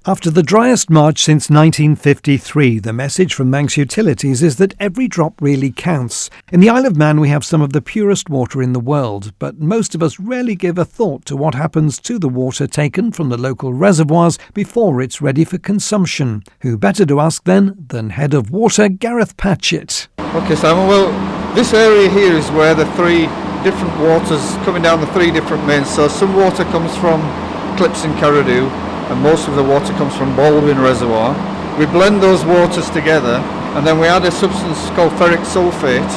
After the driest March since 1953, the message from Manx Utilities is that every drop really counts. In the Isle of Man we have some of the purest water in the world, but most of us rarely give a thought to what happens to the water taken from the local reservoirs before it's ready for consumption. Who better to ask then than Head of Water Gareth Patchett. Okay, Simon, well, this area here is where the three different waters coming down the three different mains. So some water comes from Clips in Carradoo, and most of the water comes from Baldwin Reservoir. We blend those waters together and then we add a substance called ferric sulfate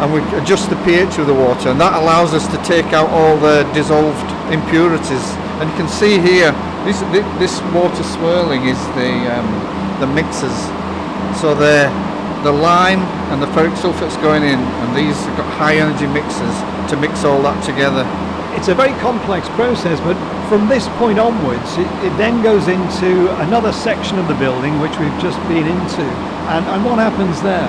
and we adjust the pH of the water, and that allows us to take out all the dissolved impurities. And you can see here, this water swirling is the mixers. So the lime and the ferric sulfate's going in, and these have got high energy mixers to mix all that together. It's a very complex process, but from this point onwards, it then goes into another section of the building, which we've just been into. And what happens there?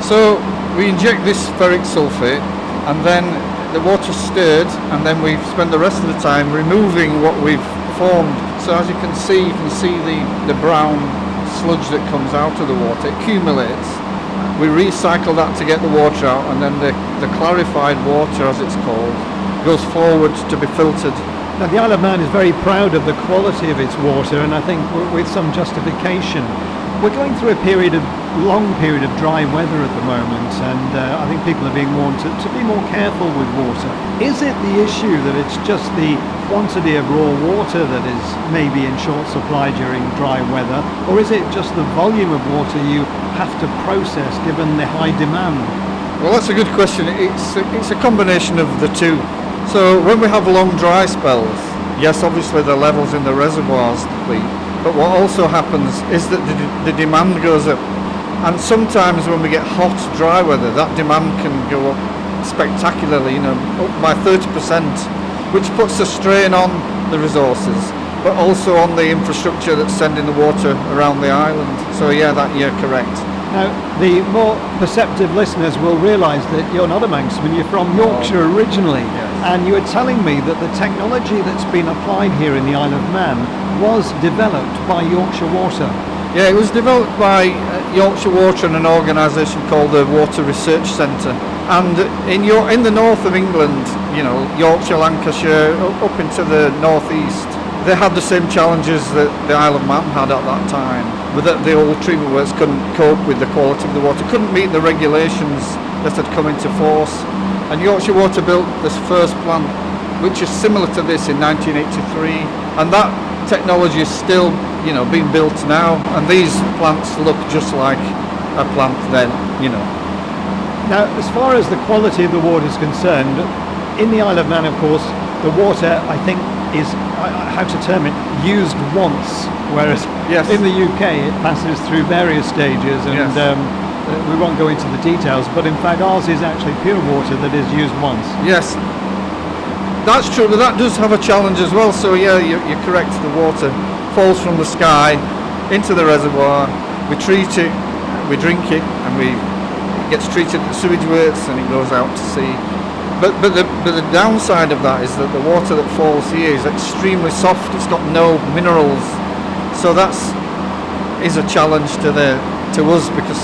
So we inject this ferric sulfate, and then the water's stirred, and then we spend the rest of the time removing what we've formed. So as you can see the brown sludge that comes out of the water, it accumulates. We recycle that to get the water out, and then the clarified water, as it's called, goes forward to be filtered. Now, the Isle of Man is very proud of the quality of its water, and I think with some justification. We're going through a long period of dry weather at the moment, and I think people are being warned to be more careful with water. Is it the issue that it's just the quantity of raw water that is maybe in short supply during dry weather, or is it just the volume of water you have to process given the high demand? Well, that's a good question. It's a combination of the two. So when we have long dry spells, yes, obviously the levels in the reservoirs deplete, but what also happens is that the demand goes up. And sometimes when we get hot, dry weather, that demand can go up spectacularly, up by 30%, which puts a strain on the resources, but also on the infrastructure that's sending the water around the island. So yeah, you're correct. Now, the more perceptive listeners will realise that you're not a Manxman, you're from Yorkshire originally, yes. And you were telling me that the technology that's been applied here in the Isle of Man was developed by Yorkshire Water. Yeah, it was developed by Yorkshire Water and an organisation called the Water Research Centre. And in the north of England, Yorkshire, Lancashire, up into the northeast, they had the same challenges that the Isle of Man had at that time. But the old treatment works couldn't cope with the quality of the water, couldn't meet the regulations that had come into force. And Yorkshire Water built this first plant, which is similar to this in 1983. And that technology is still, being built now. And these plants look just like a plant then, Now, as far as the quality of the water is concerned, in the Isle of Man, of course, the water, I think, is, how to term it, used once, whereas yes. in the UK it passes through various stages, and yes. We won't go into the details, but in fact ours is actually pure water that is used once. Yes, that's true, but that does have a challenge as well. So yeah, you're correct, the water falls from the sky into the reservoir, we treat it, we drink it, and it gets treated at sewage works and it goes out to sea. But the downside of that is that the water that falls here is extremely soft. It's got no minerals, so that is a challenge to us, because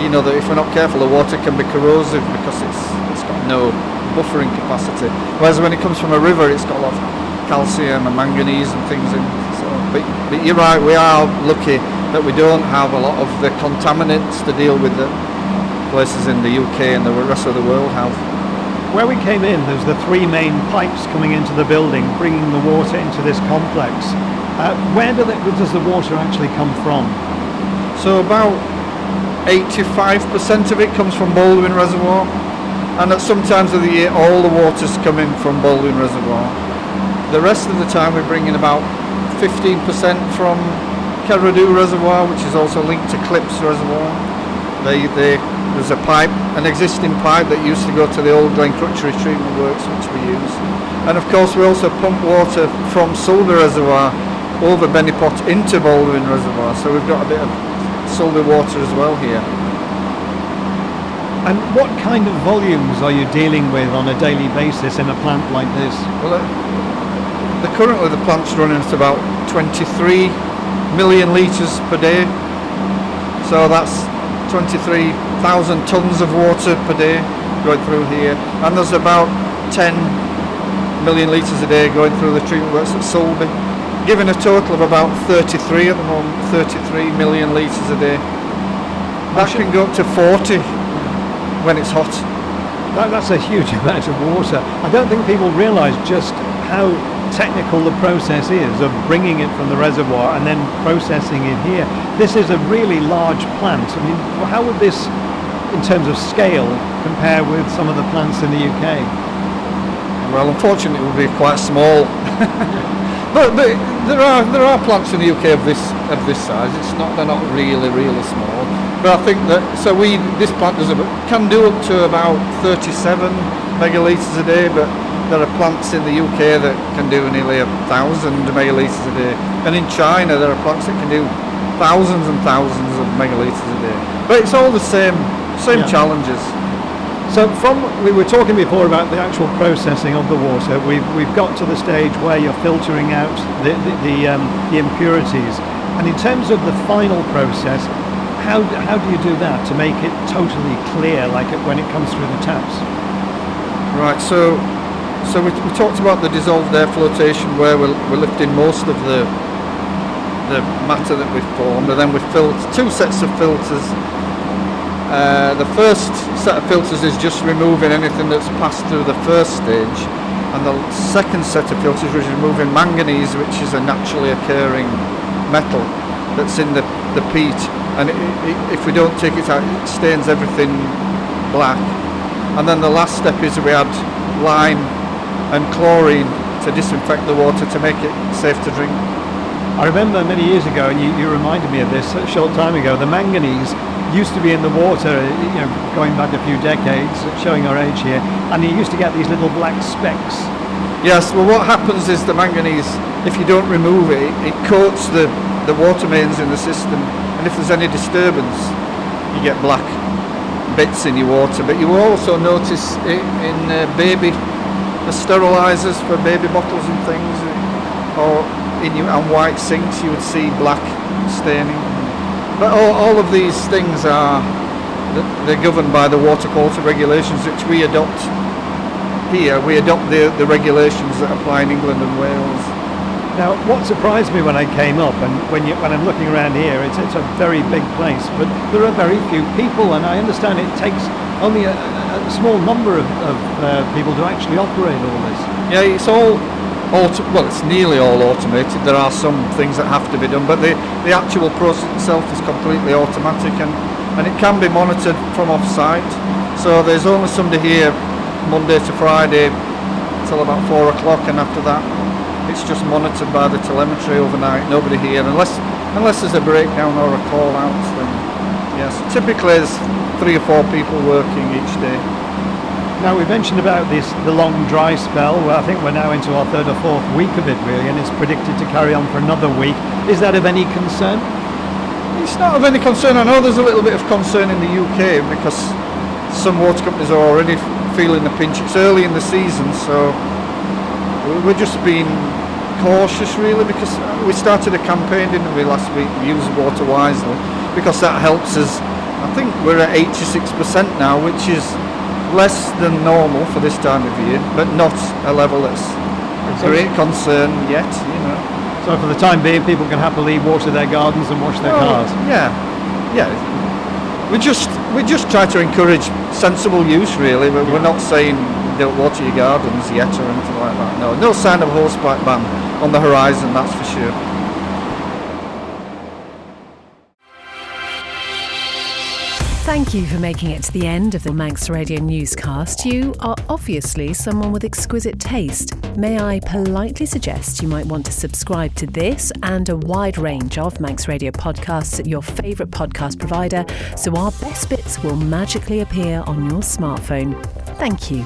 that if we're not careful, the water can be corrosive because it's got no buffering capacity. Whereas when it comes from a river, it's got a lot of calcium and manganese and things in. So, but you're right, we are lucky that we don't have a lot of the contaminants to deal with that places in the UK and the rest of the world have. Where we came in, there's the three main pipes coming into the building, bringing the water into this complex. Where does the water actually come from? So about 85% of it comes from Baldwin Reservoir, and at some times of the year all the water's coming from Baldwin Reservoir. The rest of the time we bring in about 15% from Carradoo Reservoir, which is also linked to Clips Reservoir. There's an existing pipe that used to go to the old Glencrutchery treatment works, which we use. And of course we also pump water from Sulby Reservoir over Bennypot into Baldwin Reservoir, so we've got a bit of Sulby water as well here. And what kind of volumes are you dealing with on a daily basis in a plant like this? Well, currently the plant's running at about 23 million litres per day. So that's 23,000 tonnes of water per day going through here. And there's about 10 million litres a day going through the treatment works at Sulby, giving a total of about 33 at the moment, 33 million litres a day. That can go up to 40 when it's hot. That's a huge amount of water. I don't think people realise just how technical the process is of bringing it from the reservoir and then processing it here. This is a really large plant. I mean, how would this, in terms of scale, compare with some of the plants in the UK? Well, unfortunately, it will be quite small. but there are plants in the UK of this size. They're not really small. But I think that this plant can do up to about 37 megalitres a day. But there are plants in the UK that can do nearly 1,000 megalitres a day, and in China there are plants that can do thousands and thousands of megalitres a day. But it's all the same challenges. So we were talking before about the actual processing of the water. We've got to the stage where you're filtering out the impurities, and in terms of the final process, how do you do that to make it totally clear, like when it comes through the taps? Right. So we talked about the dissolved air flotation, where we're lifting most of the matter that we've formed, and then we've filled 2 sets of filters. The first set of filters is just removing anything that's passed through the first stage, and the second set of filters is removing manganese, which is a naturally occurring metal that's in the peat, and if we don't take it out, it stains everything black. And then the last step is we add lime and chlorine to disinfect the water to make it safe to drink. I remember many years ago, and you reminded me of this a short time ago, the manganese used to be in the water, going back a few decades, showing our age here, and you used to get these little black specks. Yes, well what happens is the manganese, if you don't remove it, it coats the water mains in the system, and if there's any disturbance, you get black bits in your water. But you will also notice it in baby sterilisers for baby bottles and things, or on white sinks you would see black staining. But all of these things they're governed by the water quality regulations, which we adopt here. We adopt the regulations that apply in England and Wales. Now, what surprised me when I came up, and when I'm looking around here, it's a very big place, but there are very few people, and I understand it takes only a small number of people to actually operate all this. Yeah, it's it's nearly all automated. There are some things that have to be done, but the actual process itself is completely automatic, and it can be monitored from off-site. So there's only somebody here Monday to Friday till about 4 o'clock, and after that it's just monitored by the telemetry overnight. Nobody here, unless there's a breakdown or a call out. Then yes, typically there's 3 or 4 people working each day. Now, we mentioned about the long dry spell. Well, I think we're now into our 3rd or 4th week of it, really, and it's predicted to carry on for another week. Is that of any concern? It's not of any concern. I know there's a little bit of concern in the UK because some water companies are already feeling the pinch. It's early in the season, so we're just being cautious, really, because we started a campaign, didn't we, last week, Use Water Wisely, because that helps us. I think we're at 86% now, which is less than normal for this time of year, but not a level that's a great concern yet, So for the time being, people can happily water their gardens and wash their cars. Yeah. We just try to encourage sensible use, really. We're not saying don't water your gardens yet or anything like that. No sign of a hosepipe ban on the horizon, that's for sure. Thank you for making it to the end of the Manx Radio newscast. You are obviously someone with exquisite taste. May I politely suggest you might want to subscribe to this and a wide range of Manx Radio podcasts at your favourite podcast provider, so our best bits will magically appear on your smartphone. Thank you.